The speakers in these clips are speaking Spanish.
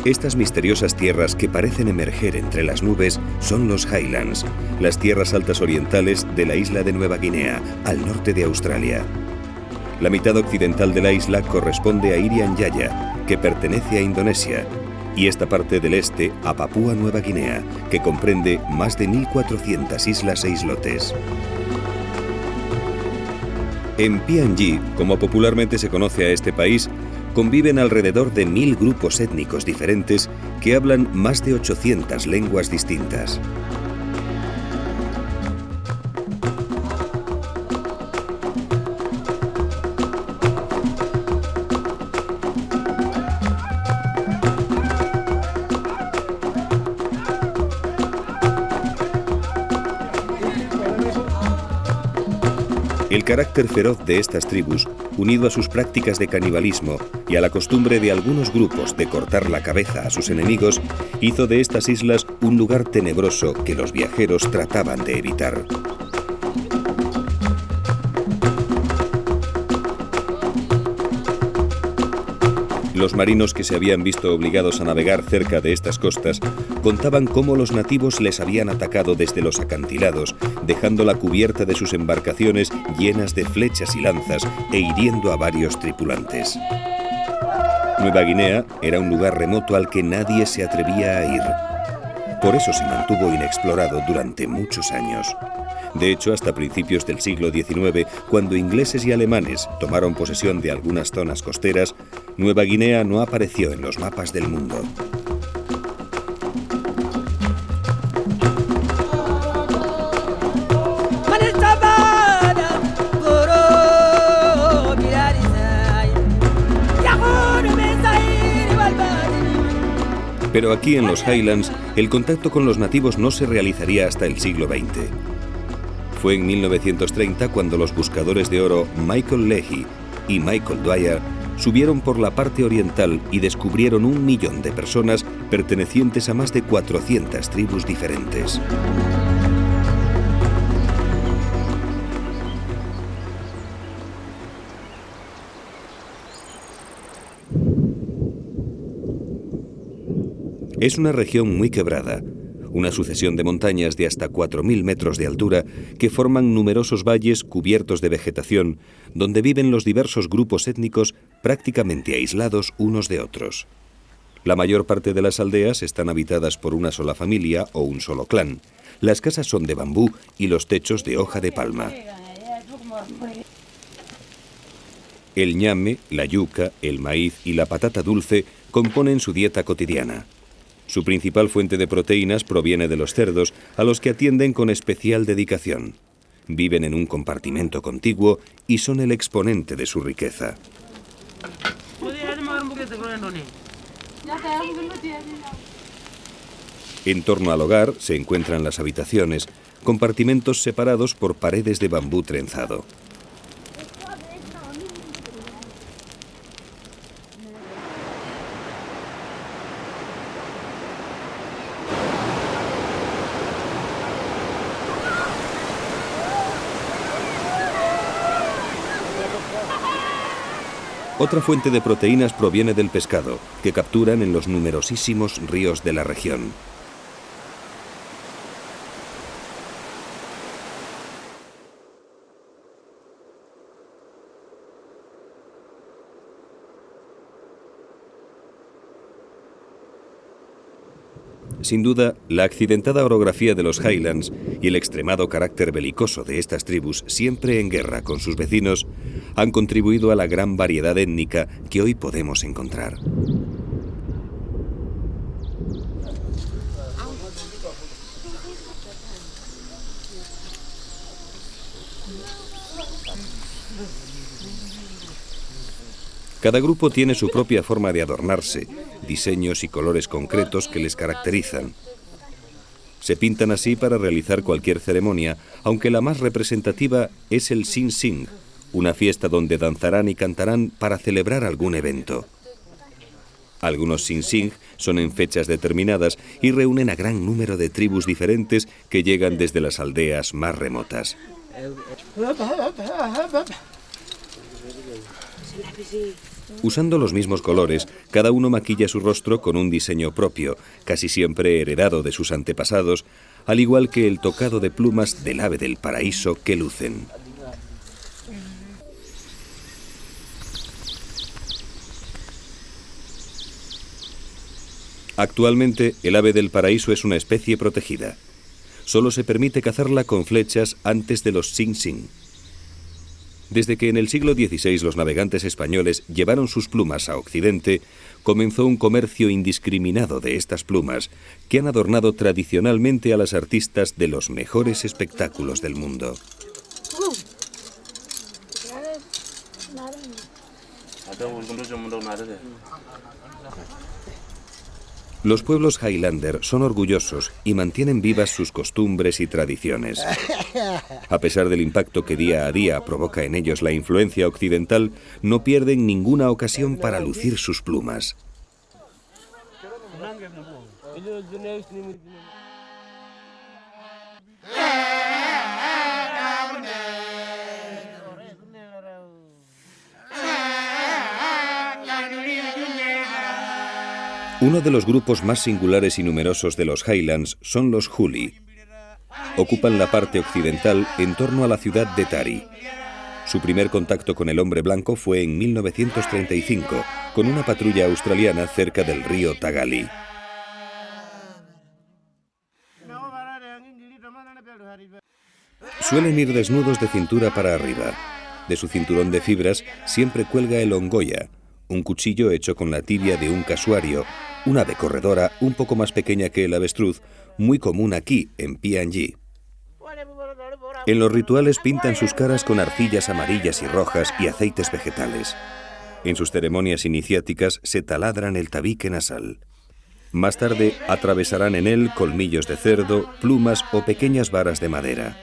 Estas misteriosas tierras que parecen emerger entre las nubes son los Highlands, las tierras altas orientales de la isla de Nueva Guinea, al norte de Australia. La mitad occidental de la isla corresponde a Irian Jaya, que pertenece a Indonesia, y esta parte del este a Papúa Nueva Guinea, que comprende más de 1.400 islas e islotes. En PNG, como popularmente se conoce a este país, conviven alrededor de 1.000 grupos étnicos diferentes que hablan más de 800 lenguas distintas. El carácter feroz de estas tribus, unido a sus prácticas de canibalismo y a la costumbre de algunos grupos de cortar la cabeza a sus enemigos, hizo de estas islas un lugar tenebroso que los viajeros trataban de evitar. Los marinos que se habían visto obligados a navegar cerca de estas costas contaban cómo los nativos les habían atacado desde los acantilados, dejando la cubierta de sus embarcaciones llenas de flechas y lanzas e hiriendo a varios tripulantes. Nueva Guinea era un lugar remoto al que nadie se atrevía a ir. Por eso se mantuvo inexplorado durante muchos años. De hecho, hasta principios del siglo XIX, cuando ingleses y alemanes tomaron posesión de algunas zonas costeras, Nueva Guinea no apareció en los mapas del mundo. Pero aquí en los Highlands, el contacto con los nativos no se realizaría hasta el siglo XX. Fue en 1930 cuando los buscadores de oro Michael Leahy y Michael Dwyer subieron por la parte oriental y descubrieron 1 millón de personas pertenecientes a más de 400 tribus diferentes. Es una región muy quebrada, una sucesión de montañas de hasta 4.000 metros de altura que forman numerosos valles cubiertos de vegetación, donde viven los diversos grupos étnicos prácticamente aislados unos de otros. La mayor parte de las aldeas están habitadas por una sola familia o un solo clan. Las casas son de bambú y los techos de hoja de palma. El ñame, la yuca, el maíz y la patata dulce componen su dieta cotidiana. Su principal fuente de proteínas proviene de los cerdos, a los que atienden con especial dedicación. Viven en un compartimento contiguo y son el exponente de su riqueza. En torno al hogar se encuentran las habitaciones, compartimentos separados por paredes de bambú trenzado. Otra fuente de proteínas proviene del pescado, que capturan en los numerosísimos ríos de la región. Sin duda, la accidentada orografía de los Highlands y el extremado carácter belicoso de estas tribus, siempre en guerra con sus vecinos, han contribuido a la gran variedad étnica que hoy podemos encontrar. Cada grupo tiene su propia forma de adornarse, diseños y colores concretos que les caracterizan. Se pintan así para realizar cualquier ceremonia, aunque la más representativa es el Sing Sing, una fiesta donde danzarán y cantarán para celebrar algún evento. Algunos Sing Sing son en fechas determinadas y reúnen a gran número de tribus diferentes que llegan desde las aldeas más remotas. Usando los mismos colores, cada uno maquilla su rostro con un diseño propio, casi siempre heredado de sus antepasados, al igual que el tocado de plumas del ave del paraíso que lucen. Actualmente, el ave del paraíso es una especie protegida. Solo se permite cazarla con flechas antes de los Sing Sing. Desde que en el siglo XVI los navegantes españoles llevaron sus plumas a Occidente, comenzó un comercio indiscriminado de estas plumas que han adornado tradicionalmente a las artistas de los mejores espectáculos del mundo. Los pueblos Highlander son orgullosos y mantienen vivas sus costumbres y tradiciones. A pesar del impacto que día a día provoca en ellos la influencia occidental, no pierden ninguna ocasión para lucir sus plumas. Uno de los grupos más singulares y numerosos de los Highlands son los Huli. Ocupan la parte occidental en torno a la ciudad de Tari. Su primer contacto con el hombre blanco fue en 1935, con una patrulla australiana cerca del río Tagali. Suelen ir desnudos de cintura para arriba. De su cinturón de fibras siempre cuelga el ongoya, un cuchillo hecho con la tibia de un casuario, una ave corredora un poco más pequeña que el avestruz, muy común aquí, en PNG. En los rituales pintan sus caras con arcillas amarillas y rojas y aceites vegetales. En sus ceremonias iniciáticas se taladran el tabique nasal. Más tarde atravesarán en él colmillos de cerdo, plumas o pequeñas varas de madera.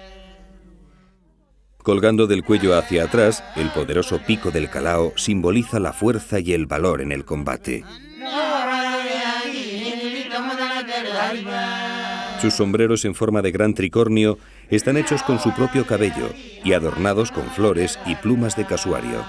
Colgando del cuello hacia atrás, el poderoso pico del calao simboliza la fuerza y el valor en el combate. Sus sombreros en forma de gran tricornio están hechos con su propio cabello y adornados con flores y plumas de casuario.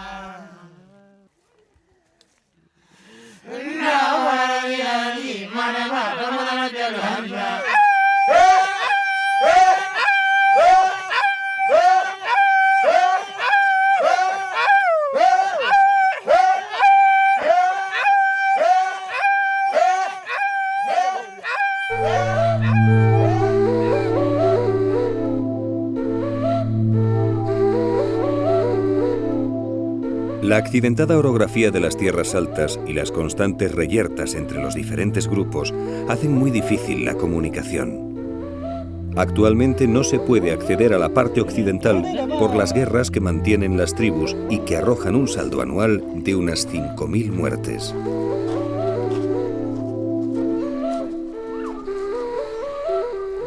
La accidentada orografía de las tierras altas y las constantes reyertas entre los diferentes grupos hacen muy difícil la comunicación. Actualmente no se puede acceder a la parte occidental por las guerras que mantienen las tribus y que arrojan un saldo anual de unas 5.000 muertes.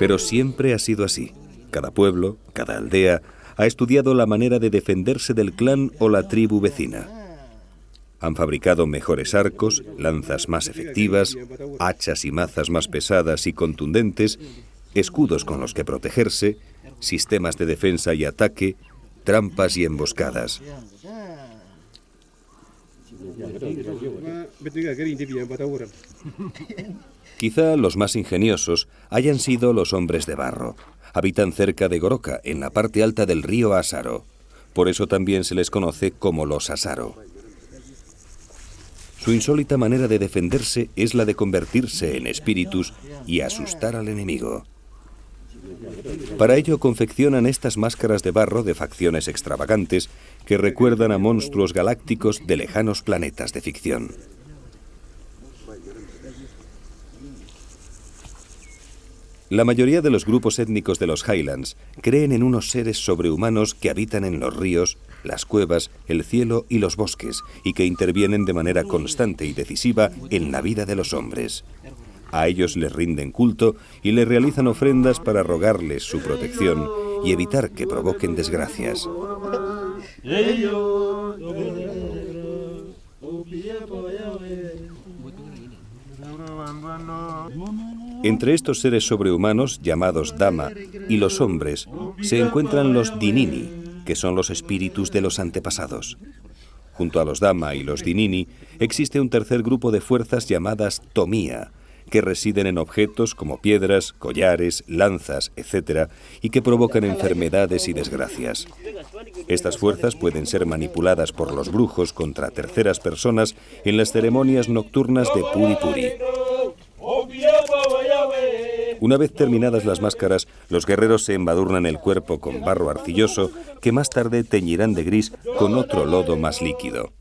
Pero siempre ha sido así. Cada pueblo, cada aldea, ha estudiado la manera de defenderse del clan o la tribu vecina. Han fabricado mejores arcos, lanzas más efectivas, hachas y mazas más pesadas y contundentes, escudos con los que protegerse, sistemas de defensa y ataque, trampas y emboscadas. Quizá los más ingeniosos hayan sido los hombres de barro. Habitan cerca de Goroka, en la parte alta del río Asaro. Por eso también se les conoce como los Asaro. Su insólita manera de defenderse es la de convertirse en espíritus y asustar al enemigo. Para ello confeccionan estas máscaras de barro de facciones extravagantes que recuerdan a monstruos galácticos de lejanos planetas de ficción. La mayoría de los grupos étnicos de los Highlands creen en unos seres sobrehumanos que habitan en los ríos, las cuevas, el cielo y los bosques, y que intervienen de manera constante y decisiva en la vida de los hombres. A ellos les rinden culto y les realizan ofrendas para rogarles su protección y evitar que provoquen desgracias. Entre estos seres sobrehumanos, llamados Dama, y los hombres, se encuentran los Dinini, que son los espíritus de los antepasados. Junto a los Dama y los Dinini, existe un tercer grupo de fuerzas llamadas Tomía, que residen en objetos como piedras, collares, lanzas, etc., y que provocan enfermedades y desgracias. Estas fuerzas pueden ser manipuladas por los brujos contra terceras personas en las ceremonias nocturnas de Puri Puri. Una vez terminadas las máscaras, los guerreros se embadurnan el cuerpo con barro arcilloso que más tarde teñirán de gris con otro lodo más líquido.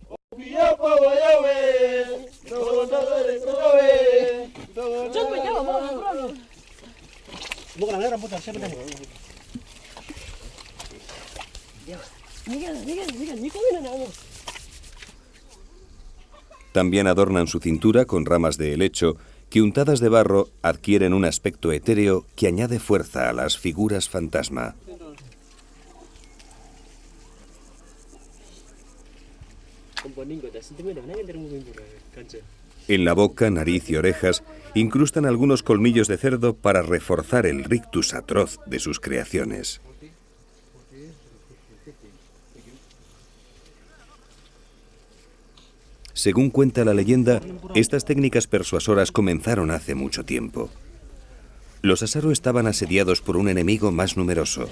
También adornan su cintura con ramas de helecho que, untadas de barro, adquieren un aspecto etéreo que añade fuerza a las figuras fantasma. En la boca, nariz y orejas incrustan algunos colmillos de cerdo para reforzar el rictus atroz de sus creaciones. Según cuenta la leyenda, estas técnicas persuasoras comenzaron hace mucho tiempo. Los Asaro estaban asediados por un enemigo más numeroso.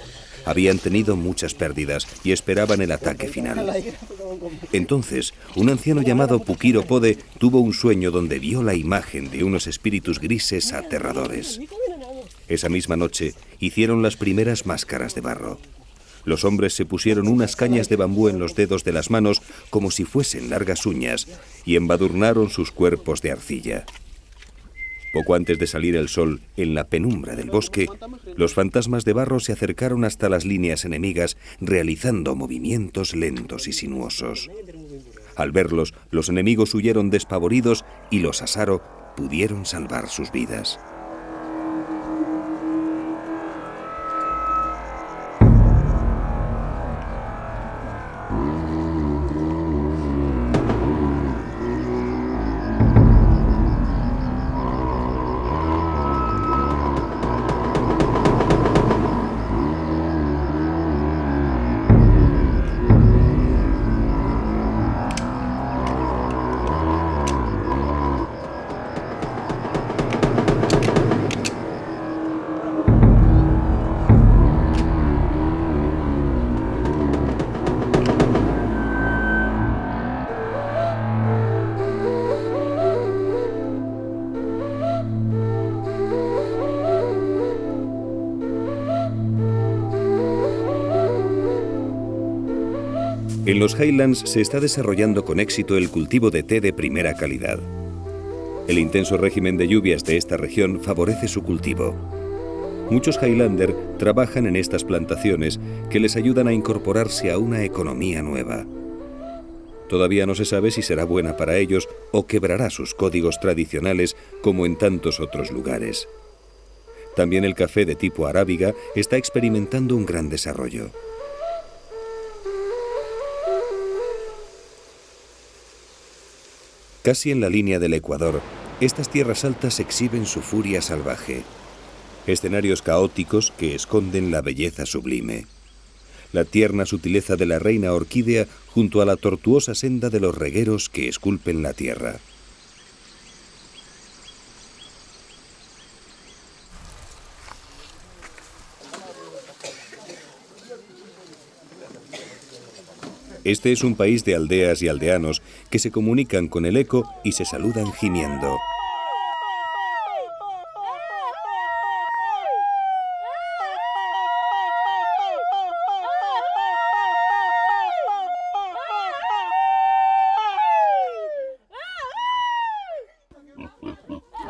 Habían tenido muchas pérdidas y esperaban el ataque final. Entonces, un anciano llamado Pukiro Pode tuvo un sueño donde vio la imagen de unos espíritus grises aterradores. Esa misma noche hicieron las primeras máscaras de barro. Los hombres se pusieron unas cañas de bambú en los dedos de las manos como si fuesen largas uñas y embadurnaron sus cuerpos de arcilla. Poco antes de salir el sol, en la penumbra del bosque, los fantasmas de barro se acercaron hasta las líneas enemigas, realizando movimientos lentos y sinuosos. Al verlos, los enemigos huyeron despavoridos y los Asaro pudieron salvar sus vidas. En los Highlands se está desarrollando con éxito el cultivo de té de primera calidad. El intenso régimen de lluvias de esta región favorece su cultivo. Muchos Highlander trabajan en estas plantaciones que les ayudan a incorporarse a una economía nueva. Todavía no se sabe si será buena para ellos o quebrará sus códigos tradicionales como en tantos otros lugares. También el café de tipo arábiga está experimentando un gran desarrollo. Casi en la línea del Ecuador, estas tierras altas exhiben su furia salvaje. Escenarios caóticos que esconden la belleza sublime. La tierna sutileza de la reina orquídea junto a la tortuosa senda de los regueros que esculpen la tierra. Este es un país de aldeas y aldeanos que se comunican con el eco y se saludan gimiendo.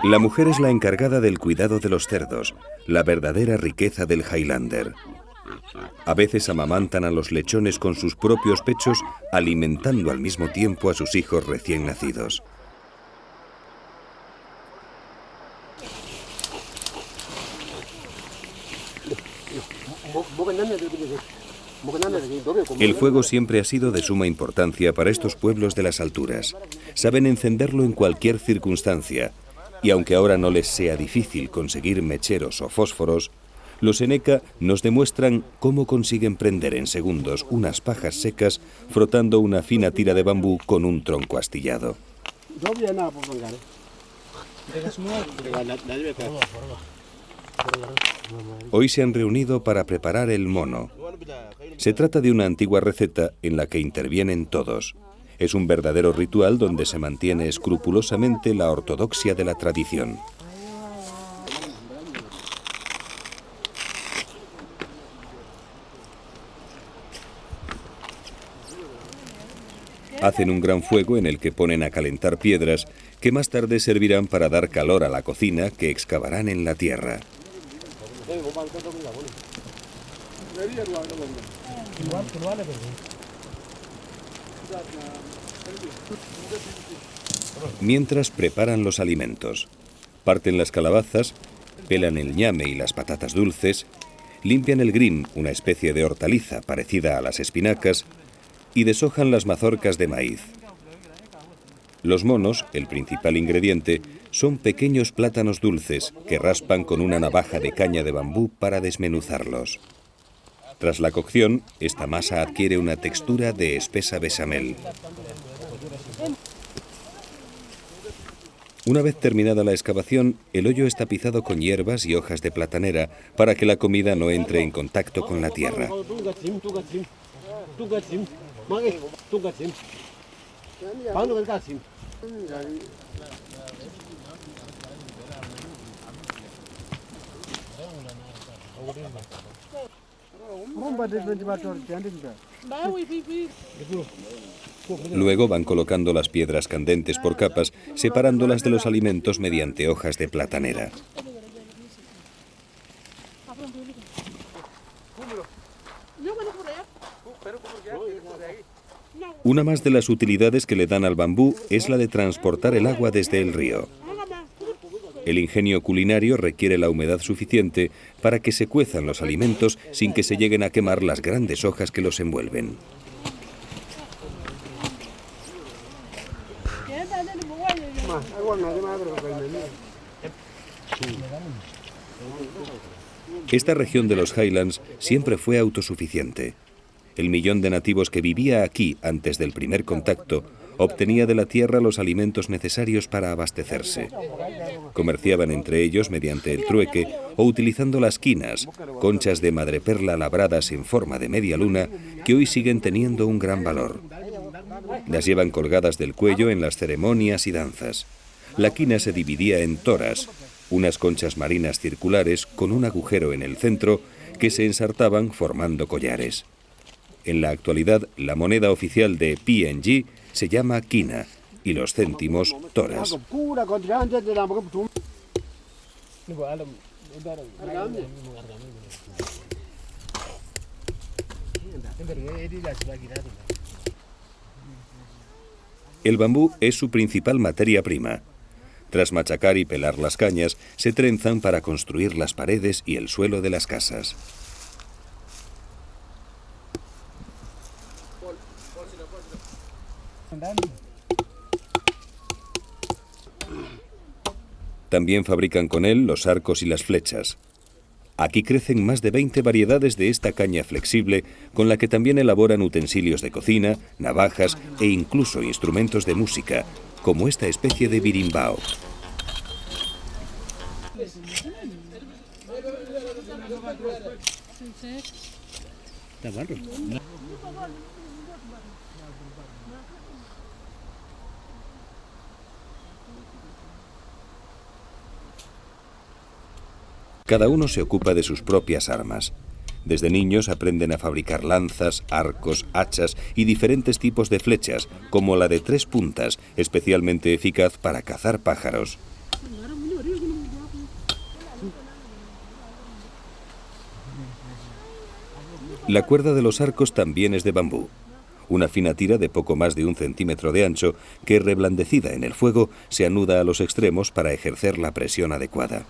La mujer es la encargada del cuidado de los cerdos, la verdadera riqueza del Highlander. A veces amamantan a los lechones con sus propios pechos, alimentando al mismo tiempo a sus hijos recién nacidos. El fuego siempre ha sido de suma importancia para estos pueblos de las alturas. Saben encenderlo en cualquier circunstancia, y aunque ahora no les sea difícil conseguir mecheros o fósforos, Los Seneca nos demuestran cómo consiguen prender en segundos unas pajas secas frotando una fina tira de bambú con un tronco astillado. Hoy se han reunido para preparar el mono. Se trata de una antigua receta en la que intervienen todos. Es un verdadero ritual donde se mantiene escrupulosamente la ortodoxia de la tradición. Hacen un gran fuego en el que ponen a calentar piedras que más tarde servirán para dar calor a la cocina que excavarán en la tierra. Mientras preparan los alimentos, parten las calabazas, pelan el ñame y las patatas dulces, limpian el grin, una especie de hortaliza parecida a las espinacas, y deshojan las mazorcas de maíz. Los monos, el principal ingrediente, son pequeños plátanos dulces que raspan con una navaja de caña de bambú para desmenuzarlos. Tras la cocción, esta masa adquiere una textura de espesa bechamel. Una vez terminada la excavación, el hoyo es tapizado con hierbas y hojas de platanera para que la comida no entre en contacto con la tierra. Luego van colocando las piedras candentes por capas, separándolas de los alimentos mediante hojas de platanera. Una más de las utilidades que le dan al bambú es la de transportar el agua desde el río. El ingenio culinario requiere la humedad suficiente para que se cuezan los alimentos sin que se lleguen a quemar las grandes hojas que los envuelven. Esta región de los Highlands siempre fue autosuficiente. El millón de nativos que vivía aquí antes del primer contacto obtenía de la tierra los alimentos necesarios para abastecerse. Comerciaban entre ellos mediante el trueque o utilizando las quinas, conchas de madreperla labradas en forma de media luna que hoy siguen teniendo un gran valor. Las llevan colgadas del cuello en las ceremonias y danzas. La quina se dividía en toras, unas conchas marinas circulares con un agujero en el centro que se ensartaban formando collares. En la actualidad, la moneda oficial de PNG se llama quina y los céntimos toras. El bambú es su principal materia prima. Tras machacar y pelar las cañas, se trenzan para construir las paredes y el suelo de las casas. También fabrican con él los arcos y las flechas. Aquí crecen más de 20 variedades de esta caña flexible, con la que también elaboran utensilios de cocina, navajas e incluso instrumentos de música, como esta especie de birimbao. Cada uno se ocupa de sus propias armas. Desde niños aprenden a fabricar lanzas, arcos, hachas y diferentes tipos de flechas, como la de 3 puntas, especialmente eficaz para cazar pájaros. La cuerda de los arcos también es de bambú. Una fina tira de poco más de 1 centímetro de ancho que, reblandecida en el fuego, se anuda a los extremos para ejercer la presión adecuada.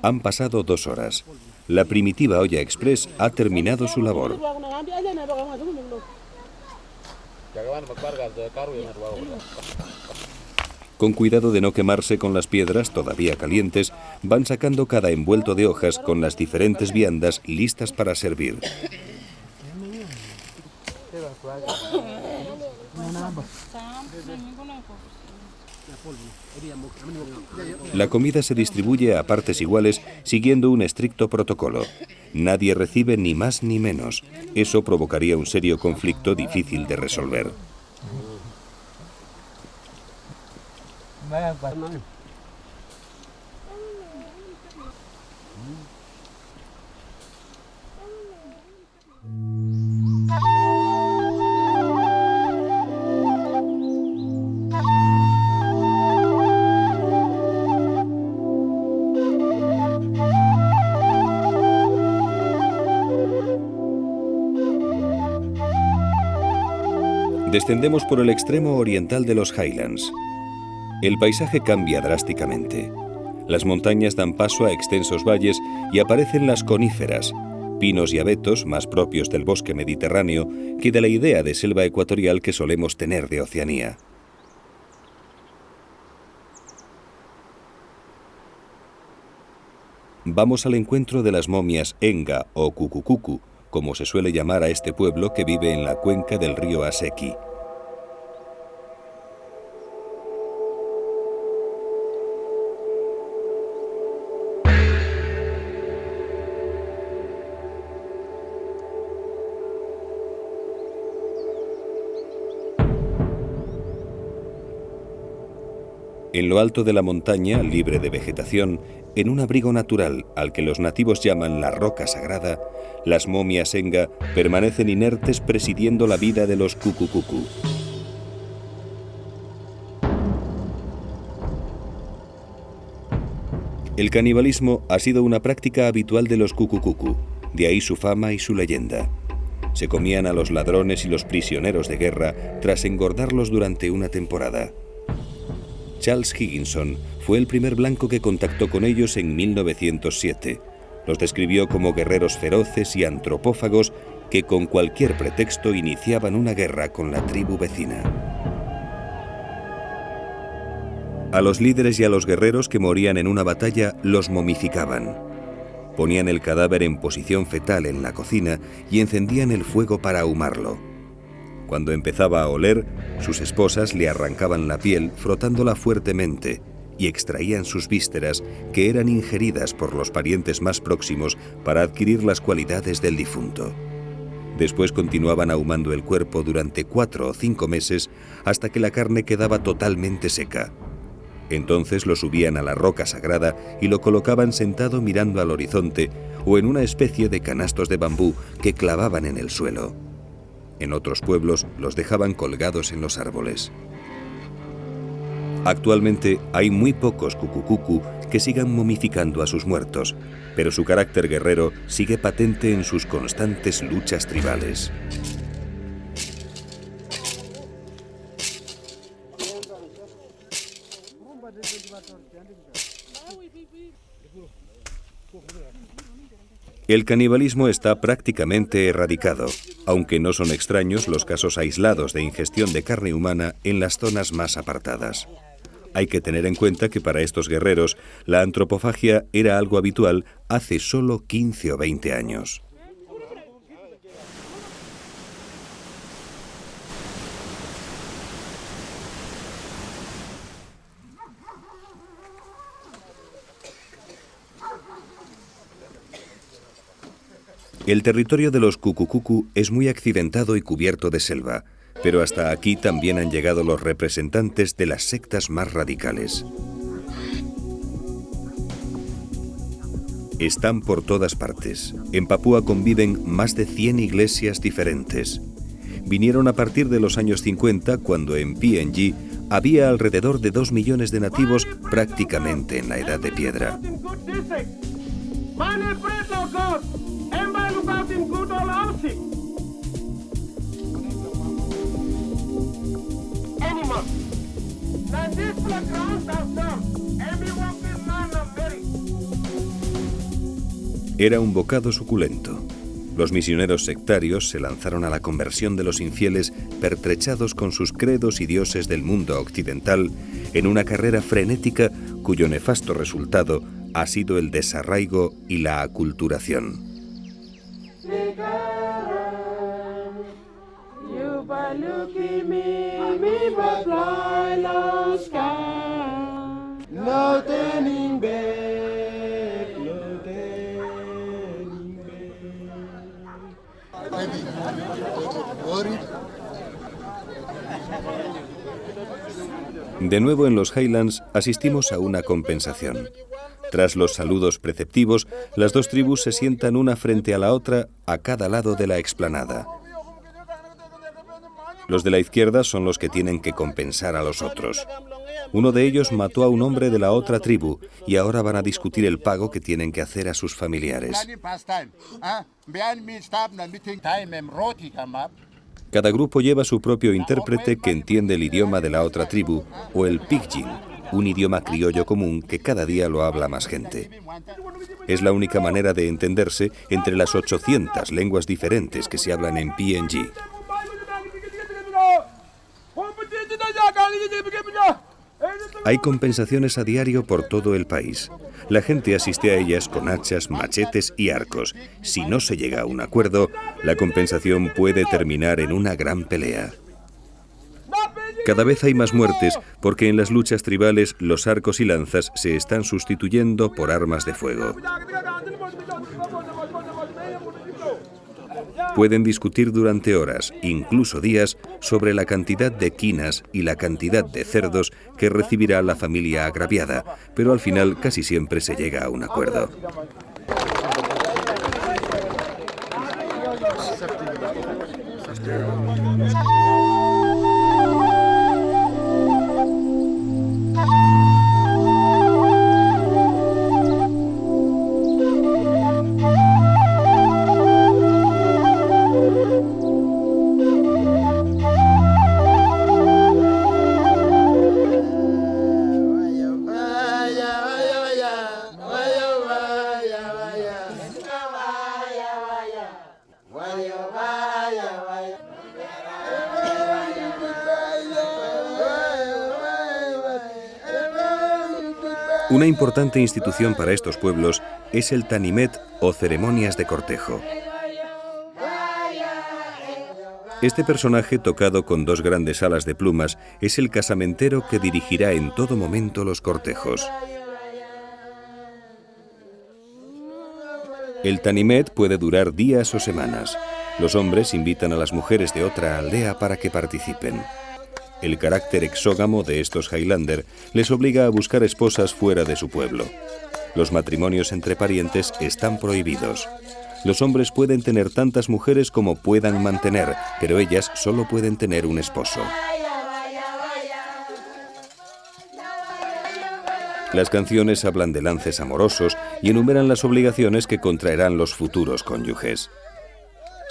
Han pasado 2 horas. La primitiva olla express ha terminado su labor. Con cuidado de no quemarse con las piedras todavía calientes, van sacando cada envuelto de hojas con las diferentes viandas listas para servir. La comida se distribuye a partes iguales siguiendo un estricto protocolo. Nadie recibe ni más ni menos. Eso provocaría un serio conflicto difícil de resolver. Descendemos por el extremo oriental de los Highlands. El paisaje cambia drásticamente. Las montañas dan paso a extensos valles y aparecen las coníferas, pinos y abetos más propios del bosque mediterráneo que de la idea de selva ecuatorial que solemos tener de Oceanía. Vamos al encuentro de las momias Enga o Cucucucu, como se suele llamar a este pueblo que vive en la cuenca del río Aseki. En lo alto de la montaña, libre de vegetación, en un abrigo natural al que los nativos llaman la roca sagrada, las momias Enga permanecen inertes presidiendo la vida de los Cucucucu. El canibalismo ha sido una práctica habitual de los Cucucucu, de ahí su fama y su leyenda. Se comían a los ladrones y los prisioneros de guerra tras engordarlos durante una temporada. Charles Higginson fue el primer blanco que contactó con ellos en 1907. Los describió como guerreros feroces y antropófagos que con cualquier pretexto iniciaban una guerra con la tribu vecina. A los líderes y a los guerreros que morían en una batalla los momificaban. Ponían el cadáver en posición fetal en la cocina y encendían el fuego para ahumarlo. Cuando empezaba a oler, sus esposas le arrancaban la piel frotándola fuertemente y extraían sus vísceras, que eran ingeridas por los parientes más próximos para adquirir las cualidades del difunto. Después continuaban ahumando el cuerpo durante 4 o 5 meses hasta que la carne quedaba totalmente seca. Entonces lo subían a la roca sagrada y lo colocaban sentado mirando al horizonte o en una especie de canastos de bambú que clavaban en el suelo. En otros pueblos los dejaban colgados en los árboles. Actualmente hay muy pocos Cucucucu que sigan momificando a sus muertos, pero su carácter guerrero sigue patente en sus constantes luchas tribales. El canibalismo está prácticamente erradicado, aunque no son extraños los casos aislados de ingestión de carne humana en las zonas más apartadas. Hay que tener en cuenta que para estos guerreros la antropofagia era algo habitual hace solo 15 o 20 años. El territorio de los Cucucucu es muy accidentado y cubierto de selva, pero hasta aquí también han llegado los representantes de las sectas más radicales. Están por todas partes. En Papúa conviven más de 100 iglesias diferentes. Vinieron a partir de los años 50, cuando en PNG había alrededor de 2 millones de nativos prácticamente en la edad de piedra. Era un bocado suculento. Los misioneros sectarios se lanzaron a la conversión de los infieles pertrechados con sus credos y dioses del mundo occidental en una carrera frenética cuyo nefasto resultado ha sido el desarraigo y la aculturación. De nuevo en los Highlands asistimos a una compensación. Tras los saludos preceptivos, las dos tribus se sientan una frente a la otra a cada lado de la explanada. Los de la izquierda son los que tienen que compensar a los otros. Uno de ellos mató a un hombre de la otra tribu y ahora van a discutir el pago que tienen que hacer a sus familiares. Cada grupo lleva su propio intérprete que entiende el idioma de la otra tribu, o el pidgin, un idioma criollo común que cada día lo habla más gente. Es la única manera de entenderse entre las 800 lenguas diferentes que se hablan en PNG. Hay compensaciones a diario por todo el país. La gente asiste a ellas con hachas, machetes y arcos. Si no se llega a un acuerdo, la compensación puede terminar en una gran pelea. Cada vez hay más muertes porque en las luchas tribales los arcos y lanzas se están sustituyendo por armas de fuego. Pueden discutir durante horas, incluso días, sobre la cantidad de quinas y la cantidad de cerdos que recibirá la familia agraviada, pero al final casi siempre se llega a un acuerdo. Una importante institución para estos pueblos es el tanimet o ceremonias de cortejo. Este personaje, tocado con dos grandes alas de plumas, es el casamentero que dirigirá en todo momento los cortejos. El tanimet puede durar días o semanas. Los hombres invitan a las mujeres de otra aldea para que participen. El carácter exógamo de estos Highlander les obliga a buscar esposas fuera de su pueblo. Los matrimonios entre parientes están prohibidos. Los hombres pueden tener tantas mujeres como puedan mantener, pero ellas solo pueden tener un esposo. Las canciones hablan de lances amorosos y enumeran las obligaciones que contraerán los futuros cónyuges.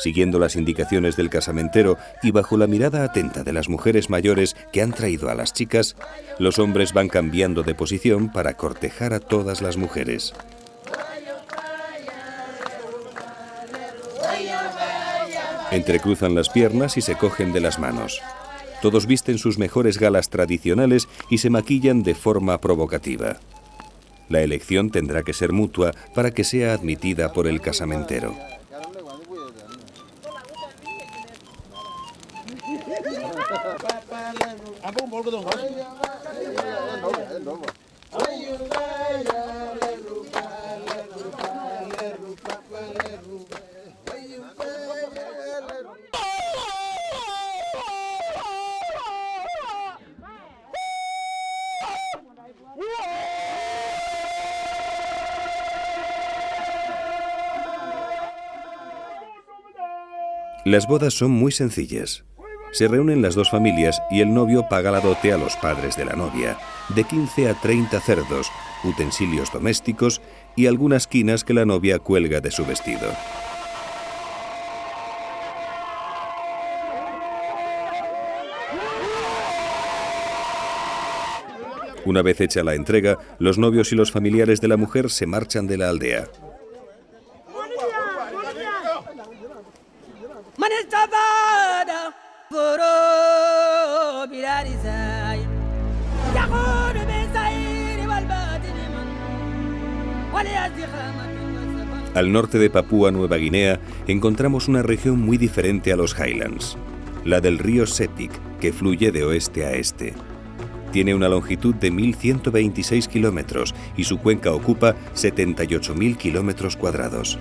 Siguiendo las indicaciones del casamentero y bajo la mirada atenta de las mujeres mayores que han traído a las chicas, los hombres van cambiando de posición para cortejar a todas las mujeres. Entrecruzan las piernas y se cogen de las manos. Todos visten sus mejores galas tradicionales y se maquillan de forma provocativa. La elección tendrá que ser mutua para que sea admitida por el casamentero. Las bodas son muy sencillas. Se reúnen las dos familias y el novio paga la dote a los padres de la novia, de 15 a 30 cerdos, utensilios domésticos y algunas quinas que la novia cuelga de su vestido. Una vez hecha la entrega, los novios y los familiares de la mujer se marchan de la aldea. Al norte de Papúa Nueva Guinea encontramos una región muy diferente a los Highlands, la del río Sepik, que fluye de oeste a este. Tiene una longitud de 1.126 kilómetros y su cuenca ocupa 78.000 kilómetros cuadrados.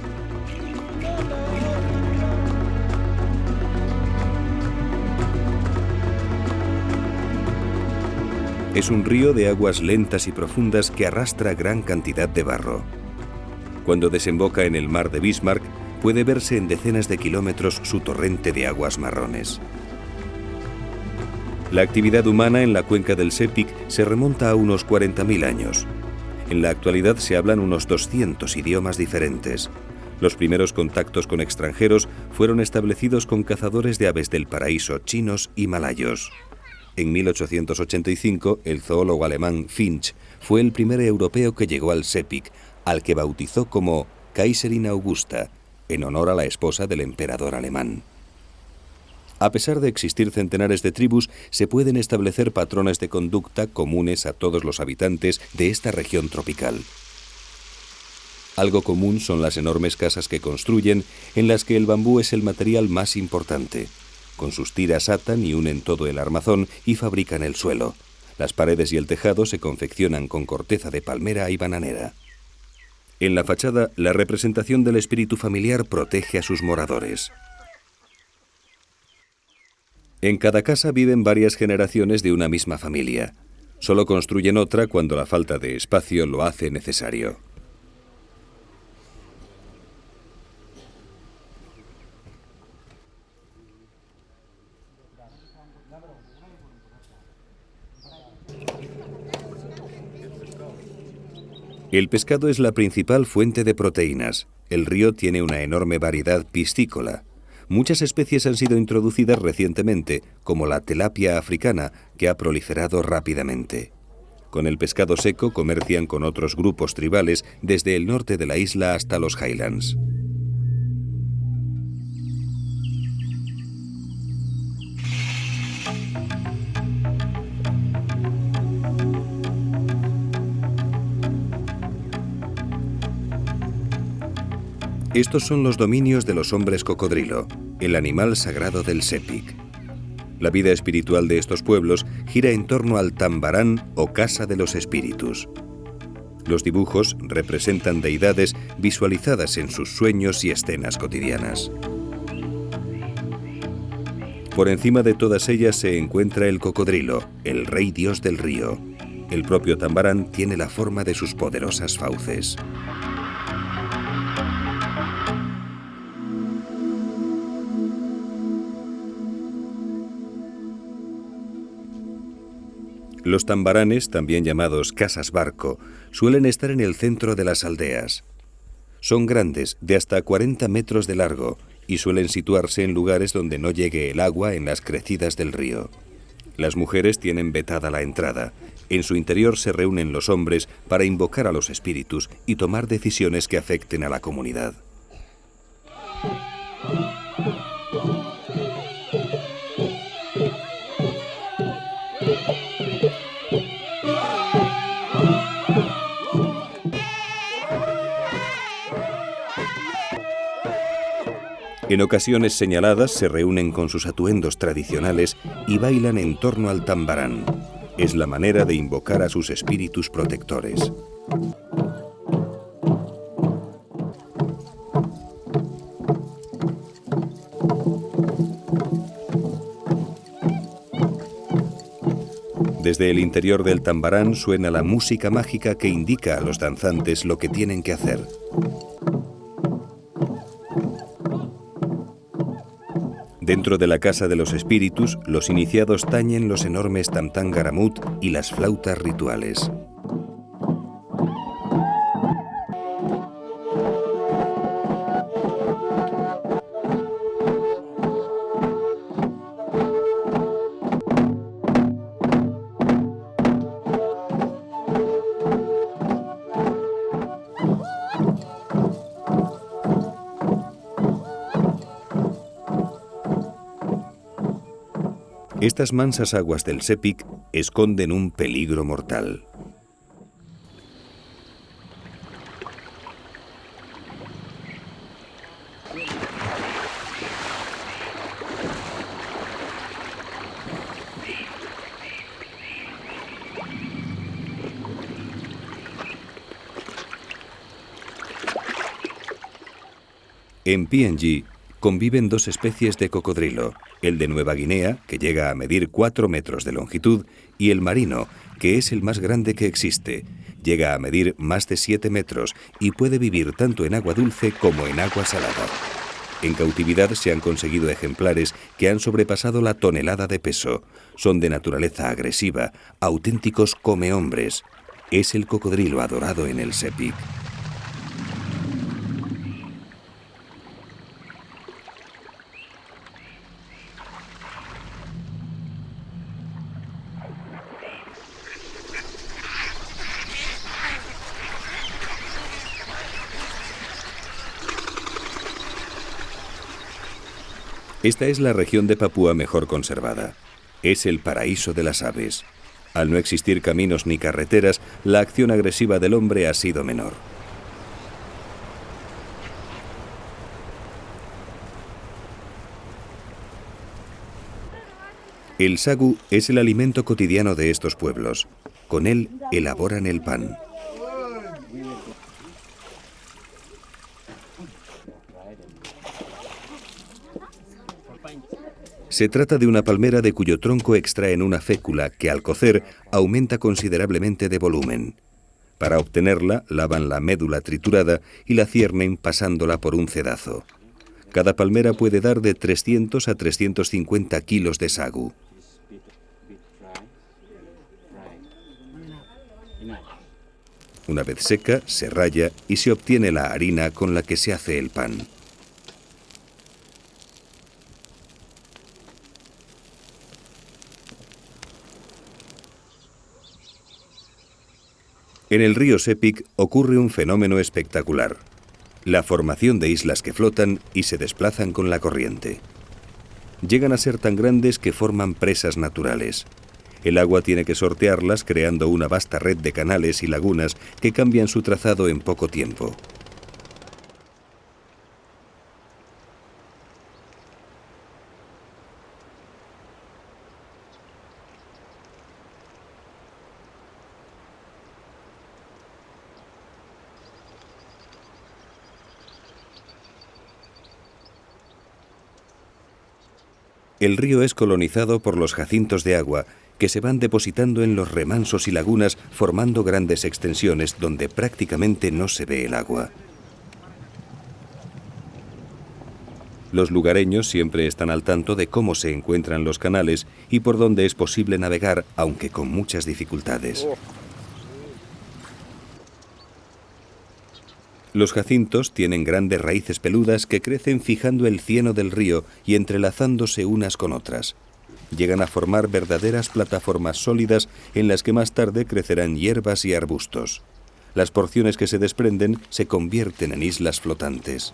Es un río de aguas lentas y profundas que arrastra gran cantidad de barro. Cuando desemboca en el mar de Bismarck, puede verse en decenas de kilómetros su torrente de aguas marrones. La actividad humana en la cuenca del Sepik se remonta a unos 40.000 años. En la actualidad se hablan unos 200 idiomas diferentes. Los primeros contactos con extranjeros fueron establecidos con cazadores de aves del paraíso chinos y malayos. En 1885, el zoólogo alemán Finch fue el primer europeo que llegó al Sepik, al que bautizó como Kaiserin Augusta, en honor a la esposa del emperador alemán. A pesar de existir centenares de tribus, se pueden establecer patrones de conducta comunes a todos los habitantes de esta región tropical. Algo común son las enormes casas que construyen, en las que el bambú es el material más importante. Con sus tiras atan y unen todo el armazón y fabrican el suelo. Las paredes y el tejado se confeccionan con corteza de palmera y bananera. En la fachada, la representación del espíritu familiar protege a sus moradores. En cada casa viven varias generaciones de una misma familia. Solo construyen otra cuando la falta de espacio lo hace necesario. El pescado es la principal fuente de proteínas. El río tiene una enorme variedad piscícola. Muchas especies han sido introducidas recientemente, como la tilapia africana, que ha proliferado rápidamente. Con el pescado seco comercian con otros grupos tribales desde el norte de la isla hasta los Highlands. Estos son los dominios de los hombres cocodrilo, el animal sagrado del Sepik. La vida espiritual de estos pueblos gira en torno al Tambarán o Casa de los Espíritus. Los dibujos representan deidades visualizadas en sus sueños y escenas cotidianas. Por encima de todas ellas se encuentra el cocodrilo, el rey dios del río. El propio Tambarán tiene la forma de sus poderosas fauces. Los tambaranes, también llamados casas barco, suelen estar en el centro de las aldeas. Son grandes, de hasta 40 metros de largo, y suelen situarse en lugares donde no llegue el agua en las crecidas del río. Las mujeres tienen vetada la entrada. En su interior se reúnen los hombres para invocar a los espíritus y tomar decisiones que afecten a la comunidad. En ocasiones señaladas se reúnen con sus atuendos tradicionales y bailan en torno al tambarán. Es la manera de invocar a sus espíritus protectores. Desde el interior del tambarán suena la música mágica que indica a los danzantes lo que tienen que hacer. Dentro de la Casa de los Espíritus, los iniciados tañen los enormes tam-tam garamut y las flautas rituales. Estas mansas aguas del Sepik esconden un peligro mortal. En PNG conviven dos especies de cocodrilo, el de Nueva Guinea, que llega a medir 4 metros de longitud, y el marino, que es el más grande que existe. Llega a medir más de 7 metros y puede vivir tanto en agua dulce como en agua salada. En cautividad se han conseguido ejemplares que han sobrepasado la tonelada de peso. Son de naturaleza agresiva, auténticos comehombres. Es el cocodrilo adorado en el Sepik. Esta es la región de Papúa mejor conservada. Es el paraíso de las aves. Al no existir caminos ni carreteras, la acción agresiva del hombre ha sido menor. El sagu es el alimento cotidiano de estos pueblos. Con él elaboran el pan. Se trata de una palmera de cuyo tronco extraen una fécula que al cocer aumenta considerablemente de volumen. Para obtenerla, lavan la médula triturada y la ciernen pasándola por un cedazo. Cada palmera puede dar de 300 a 350 kilos de sagu. Una vez seca, se raya y se obtiene la harina con la que se hace el pan. En el río Sepik ocurre un fenómeno espectacular: la formación de islas que flotan y se desplazan con la corriente. Llegan a ser tan grandes que forman presas naturales. El agua tiene que sortearlas creando una vasta red de canales y lagunas que cambian su trazado en poco tiempo. El río es colonizado por los jacintos de agua, que se van depositando en los remansos y lagunas formando grandes extensiones donde prácticamente no se ve el agua. Los lugareños siempre están al tanto de cómo se encuentran los canales y por dónde es posible navegar, aunque con muchas dificultades. Los jacintos tienen grandes raíces peludas que crecen fijando el cieno del río y entrelazándose unas con otras. Llegan a formar verdaderas plataformas sólidas en las que más tarde crecerán hierbas y arbustos. Las porciones que se desprenden se convierten en islas flotantes.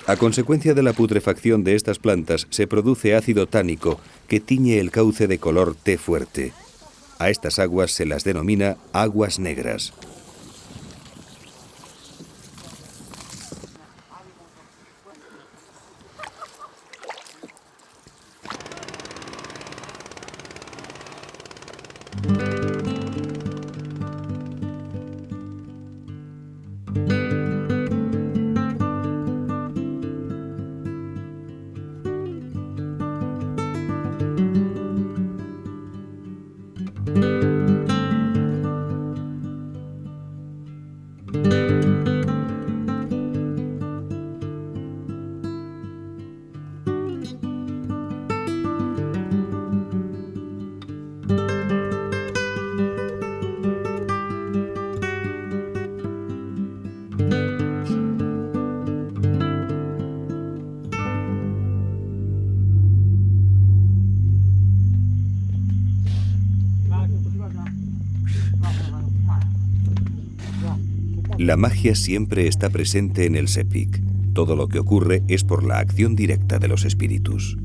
A consecuencia de la putrefacción de estas plantas se produce ácido tánico que tiñe el cauce de color té fuerte. A estas aguas se las denomina aguas negras. La magia siempre está presente en el Sepik. Todo lo que ocurre es por la acción directa de los espíritus.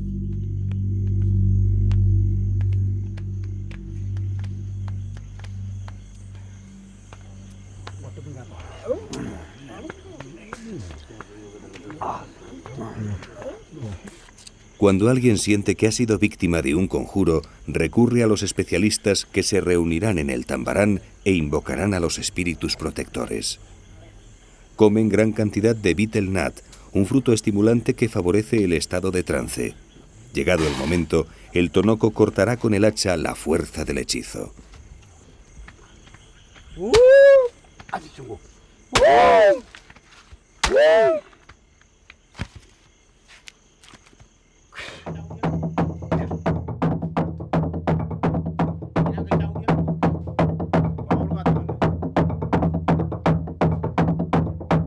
Cuando alguien siente que ha sido víctima de un conjuro, recurre a los especialistas que se reunirán en el Tambarán e invocarán a los espíritus protectores. Comen gran cantidad de Betel Nut, un fruto estimulante que favorece el estado de trance. Llegado el momento, el tonoco cortará con el hacha la fuerza del hechizo.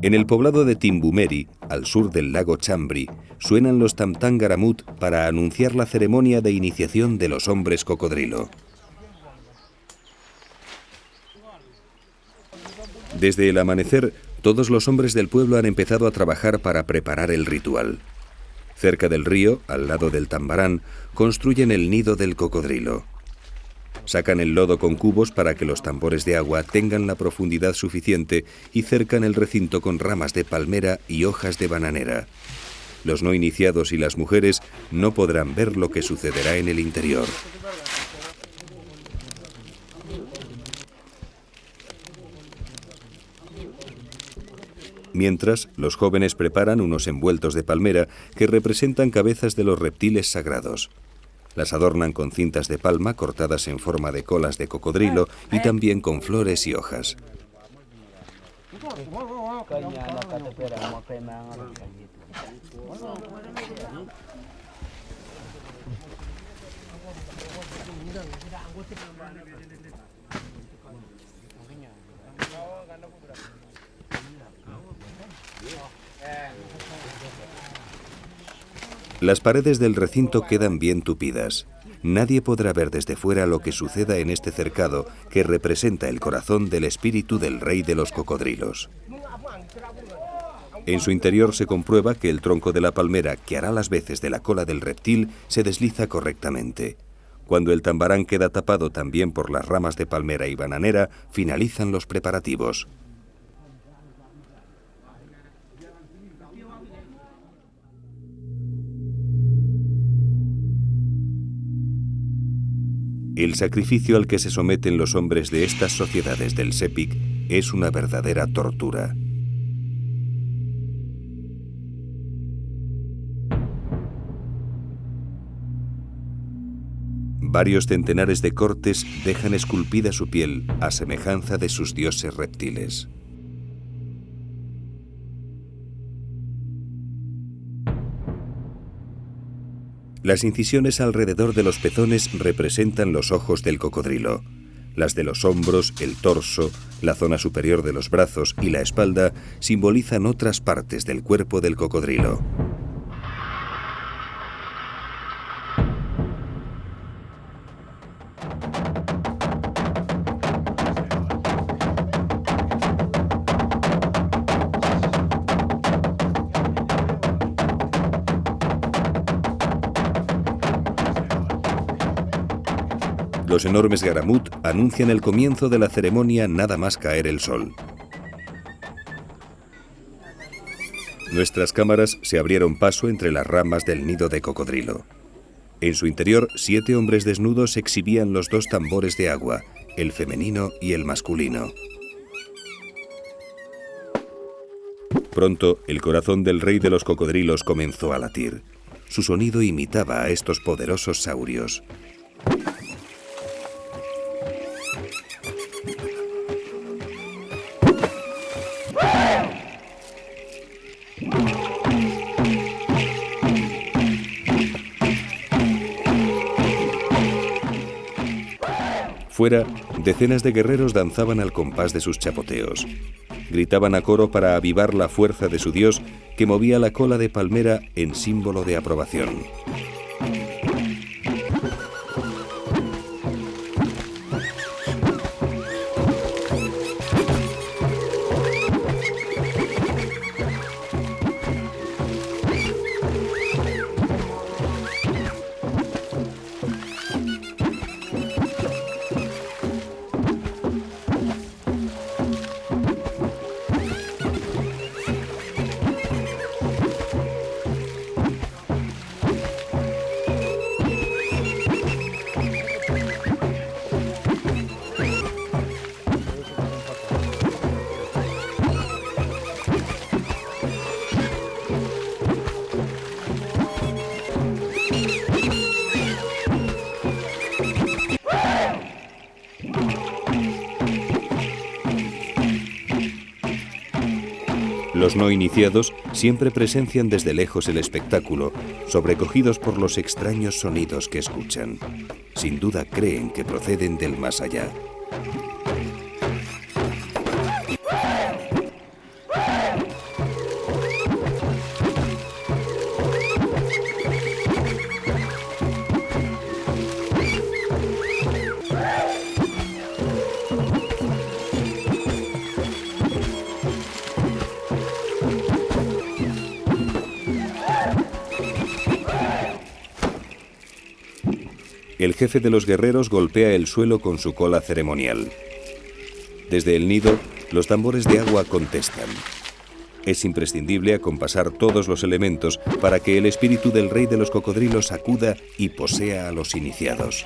En el poblado de Timbumeri, al sur del lago Chambri, suenan los tam-tam garamut para anunciar la ceremonia de iniciación de los hombres cocodrilo. Desde el amanecer, todos los hombres del pueblo han empezado a trabajar para preparar el ritual. Cerca del río, al lado del Tambarán, construyen el nido del cocodrilo. Sacan el lodo con cubos para que los tambores de agua tengan la profundidad suficiente y cercan el recinto con ramas de palmera y hojas de bananera. Los no iniciados y las mujeres no podrán ver lo que sucederá en el interior. Mientras, los jóvenes preparan unos envueltos de palmera que representan cabezas de los reptiles sagrados. Las adornan con cintas de palma cortadas en forma de colas de cocodrilo y también con flores y hojas. Las paredes del recinto quedan bien tupidas. Nadie podrá ver desde fuera lo que suceda en este cercado que representa el corazón del espíritu del rey de los cocodrilos. En su interior se comprueba que el tronco de la palmera, que hará las veces de la cola del reptil, se desliza correctamente. Cuando el tambarán queda tapado también por las ramas de palmera y bananera, finalizan los preparativos. El sacrificio al que se someten los hombres de estas sociedades del Sepik es una verdadera tortura. Varios centenares de cortes dejan esculpida su piel a semejanza de sus dioses reptiles. Las incisiones alrededor de los pezones representan los ojos del cocodrilo. Las de los hombros, el torso, la zona superior de los brazos y la espalda simbolizan otras partes del cuerpo del cocodrilo. Los enormes garamut anuncian el comienzo de la ceremonia nada más caer el sol. Nuestras cámaras se abrieron paso entre las ramas del nido de cocodrilo. En su interior, 7 hombres desnudos exhibían los 2 tambores de agua, el femenino y el masculino. Pronto, el corazón del rey de los cocodrilos comenzó a latir. Su sonido imitaba a estos poderosos saurios. Fuera, decenas de guerreros danzaban al compás de sus chapoteos. Gritaban a coro para avivar la fuerza de su dios, que movía la cola de palmera en símbolo de aprobación. Los no iniciados siempre presencian desde lejos el espectáculo, sobrecogidos por los extraños sonidos que escuchan. Sin duda creen que proceden del más allá. El jefe de los guerreros golpea el suelo con su cola ceremonial. Desde el nido, los tambores de agua contestan. Es imprescindible acompasar todos los elementos para que el espíritu del rey de los cocodrilos acuda y posea a los iniciados.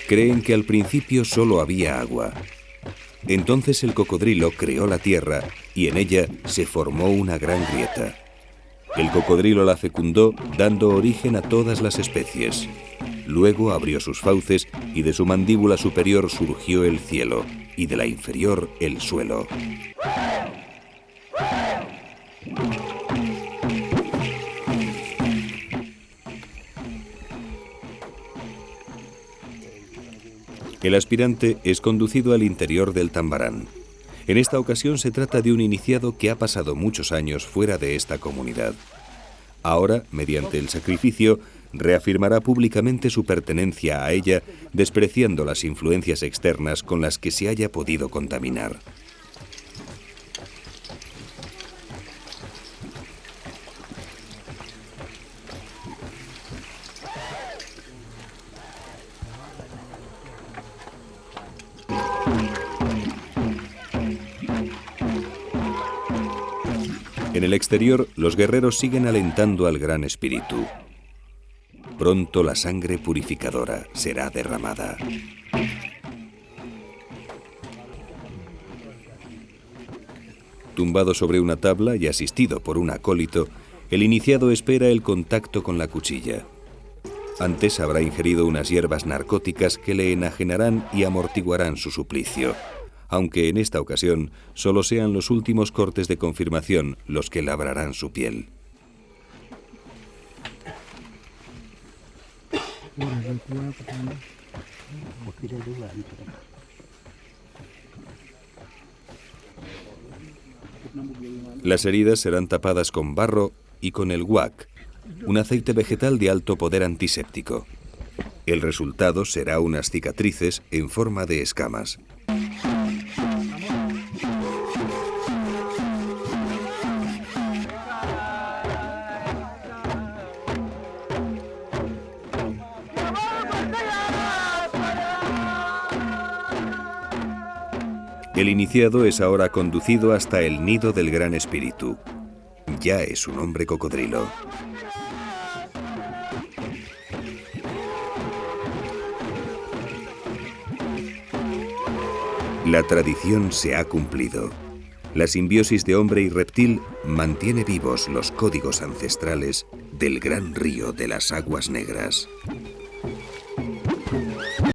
Creen que al principio solo había agua. Entonces el cocodrilo creó la tierra y en ella se formó una gran grieta. El cocodrilo la fecundó, dando origen a todas las especies. Luego abrió sus fauces y de su mandíbula superior surgió el cielo y de la inferior el suelo. El aspirante es conducido al interior del Tambarán. En esta ocasión se trata de un iniciado que ha pasado muchos años fuera de esta comunidad. Ahora, mediante el sacrificio, reafirmará públicamente su pertenencia a ella, despreciando las influencias externas con las que se haya podido contaminar. En el exterior, los guerreros siguen alentando al Gran Espíritu. Pronto la sangre purificadora será derramada. Tumbado sobre una tabla y asistido por un acólito, el iniciado espera el contacto con la cuchilla. Antes habrá ingerido unas hierbas narcóticas que le enajenarán y amortiguarán su suplicio, aunque en esta ocasión solo sean los últimos cortes de confirmación los que labrarán su piel. Las heridas serán tapadas con barro y con el guac, un aceite vegetal de alto poder antiséptico. El resultado será unas cicatrices en forma de escamas. El iniciado es ahora conducido hasta el nido del Gran Espíritu. Ya es un hombre cocodrilo. La tradición se ha cumplido. La simbiosis de hombre y reptil mantiene vivos los códigos ancestrales del gran río de las aguas negras.